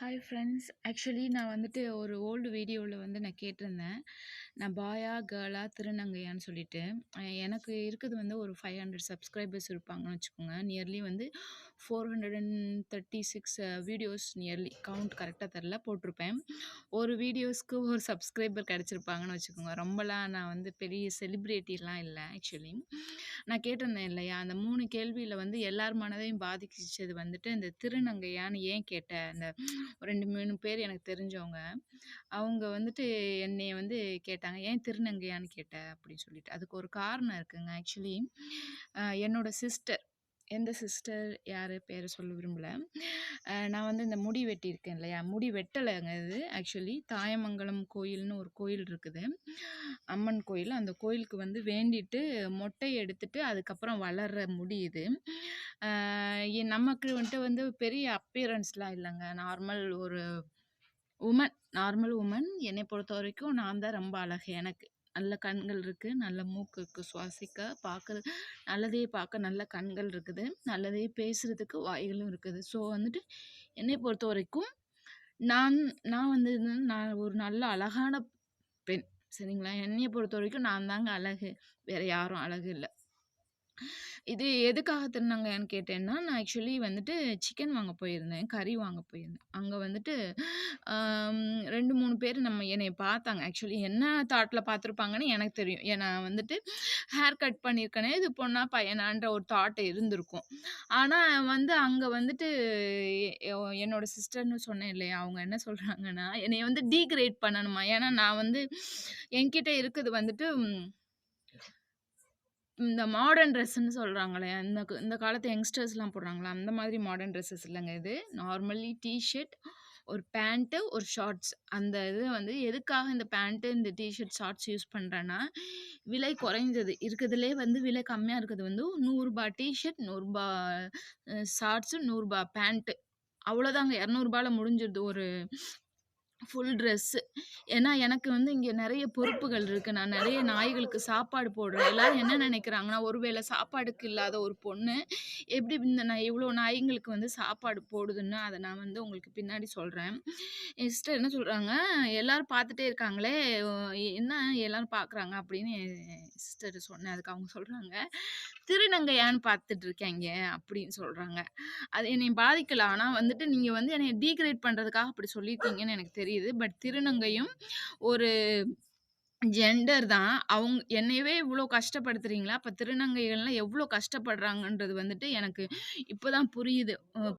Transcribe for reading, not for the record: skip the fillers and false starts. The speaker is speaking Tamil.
Hi friends. ஆக்சுவலி நான் வந்துட்டு ஒரு ஓல்டு வீடியோவில் வந்து நான் கேட்டிருந்தேன். நான் பாயா, கேர்ளா, திருநங்கையான்னு சொல்லிட்டு. எனக்கு இருக்குது வந்து ஒரு 500 சப்ஸ்கிரைபர்ஸ் இருப்பாங்கன்னு வச்சுக்கோங்க. நியர்லி வந்து 436 வீடியோஸ் நியர்லி கவுண்ட் கரெக்டாக தெரில போட்டிருப்பேன். ஒரு வீடியோஸ்க்கு ஒரு சப்ஸ்கிரைபர் கிடச்சிருப்பாங்கன்னு வச்சுக்கோங்க. ரொம்பலாம் நான் வந்து பெரிய செலிப்ரிட்டிலாம் இல்லை ஆக்சுவலி. நான் கேட்டிருந்தேன் இல்லையா, அந்த 3 கேள்வியில் வந்து எல்லார் மனதையும் பாதிச்சது வந்துட்டு இந்த திருநங்கையான்னு ஏன் கேட்டேன். அந்த 2, 3 பேர் எனக்கு தெரிஞ்சவங்க. அவங்க வந்துட்டு என்னைய வந்து கேட்டாங்க, "ஏன் திருநங்கையான்னு கேட்ட?" அப்படின்னு சொல்லிட்டு. அதுக்கு ஒரு காரணம் இருக்குங்க. ஆக்சுவலி என்னோட சிஸ்டர், எந்த சிஸ்டர் யாரு பேர சொல்ல விரும்பல. நான் வந்து இந்த முடி வெட்டியிருக்கேன் இல்லையா, முடி வெட்டலைங்க இது. ஆக்சுவலி தாயமங்கலம் கோயில்னு ஒரு கோயில் இருக்குது. அம்மன் கோயில். அந்த கோயிலுக்கு வந்து வேண்டிட்டு மொட்டை எடுத்துட்டு அதுக்கப்புறம் வளர்ற முடி இது. நமக்கு வந்துட்டு வந்து பெரிய அப்பியரன்ஸ்லாம் இல்லைங்க. நார்மல் ஒரு நார்மல் உமன். என்னை பொறுத்தவரைக்கும் நான் தான் ரொம்ப அழகு எனக்கு. நல்ல கண்கள் இருக்கு, நல்ல மூக்கு இருக்கு, சுவாசிக்க, பார்க்க நல்லதே பார்க்க நல்ல கண்கள் இருக்குது, நல்லதே பேசுறதுக்கு வாய்களும் இருக்குது. ஸோ வந்துட்டு என்னை பொறுத்தவரைக்கும் நான் நான் வந்து நான் ஒரு நல்ல அழகான பெண். சரிங்களா? என்னைய பொறுத்தவரைக்கும் நான் தாங்க அழகு. வேற யாரும் அழகு இல்ல. இது எதுக்காக திருநங்கைன்னு கேட்டேன்னா, நான் ஆக்சுவலி வந்துட்டு சிக்கன் வாங்க போயிருந்தேன். கறி வாங்க போயிருந்தேன். அங்க வந்துட்டு 2, 3 பேர் என்னைய பார்த்தாங்க. ஆக்சுவலி என்ன தாட்ல பார்த்துருப்பாங்கன்னு எனக்கு தெரியும். ஏன்னா வந்துட்டு ஹேர் கட் பண்ணியிருக்கனே, இது பொண்ணா, பையனான்ற ஒரு தாட் இருந்திருக்கும். ஆனா வந்து அங்க வந்துட்டு என்னோட சிஸ்டர்ன்னு சொன்னேன் இல்லையா, அவங்க என்ன சொல்றாங்கன்னா, என்னைய வந்து டீகிரேட் பண்ணணுமா. ஏன்னா நான் வந்து என்கிட்ட இருக்குது வந்துட்டு இந்த மாடர்ன் ட்ரெஸ்ன்னு சொல்றாங்களே, இந்த காலத்து யங்ஸ்டர்ஸ்லாம் போடுறாங்கல்ல, அந்த மாதிரி மாடர்ன் ட்ரெஸ்ஸஸ் இல்லங்க இது. நார்மலி டீ ஷர்ட், ஒரு பேண்ட், ஒரு ஷார்ட்ஸ். அந்த இது வந்து எதுக்காக இந்த பேண்ட், இந்த டீ ஷர்ட், ஷார்ட்ஸ் யூஸ் பண்றேன்னா, விலை குறைந்தது. இருக்கிறதுலயே வந்து விலை கம்மியா இருக்கிறது வந்து ரூ. 100 டீ ஷர்ட், ரூ. 100 ஷார்ட்ஸ், ரூ. 100 பேண்ட். அவ்வளோதாங்க. ரூ. 200ல முடிஞ்சிருது ஒரு ஃபுல் ட்ரெஸ்ஸு. ஏன்னா, எனக்கு வந்து இங்க நெறைய பொறுப்புகள் இருக்கு. நான் நெறைய நாய்களுக்கு சாப்பாடு போடுறேன். எல்லாரும் என்ன நெனைக்கிறாங்கன்னா, ஒருவேள சாப்பாடுக்கு இல்லாத ஒரு பொண்ணு, எப்படி இவ்ளோ நாய்ங்களுக்கு வந்து சாப்பாடு போடுதுன்னு, அத நான் வந்து உங்களுக்கு பின்னாடி சொல்றேன். என் சிஸ்டர் என்ன சொல்றாங்க, "எல்லாரும் பார்த்துட்டே இருக்காங்களே, ஒ என்ன எல்லாரும் பார்க்குறாங்க?" அப்படின்னு என் சிஸ்டர்ட்ட சொன்னேன். அதுக்கு அவங்க சொல்றாங்க, "திருநங்கையான்னு பார்த்துட்டு இருக்காய்ங்க" அப்படின்னு சொல்றாங்க. அது என்னைய பாதிக்கல. ஆனா வந்துட்டு நீங்க வந்து என்னைய டீகிரேட் பண்றதுக்காக அப்படி சொல்லியிருக்கீங்கன்னு எனக்கு தெரியுது. பட் திருநங்கையும் ஒரு ஜெண்டர் தான். என்னையவே இவ்ளோ கஷ்டப்படுத்துறீங்களா? அப்ப திருநங்கைகள்லாம் எவ்ளோ கஷ்டப்படுறாங்கன்றது வந்துட்டு எனக்கு இப்ப தான் புரியுது.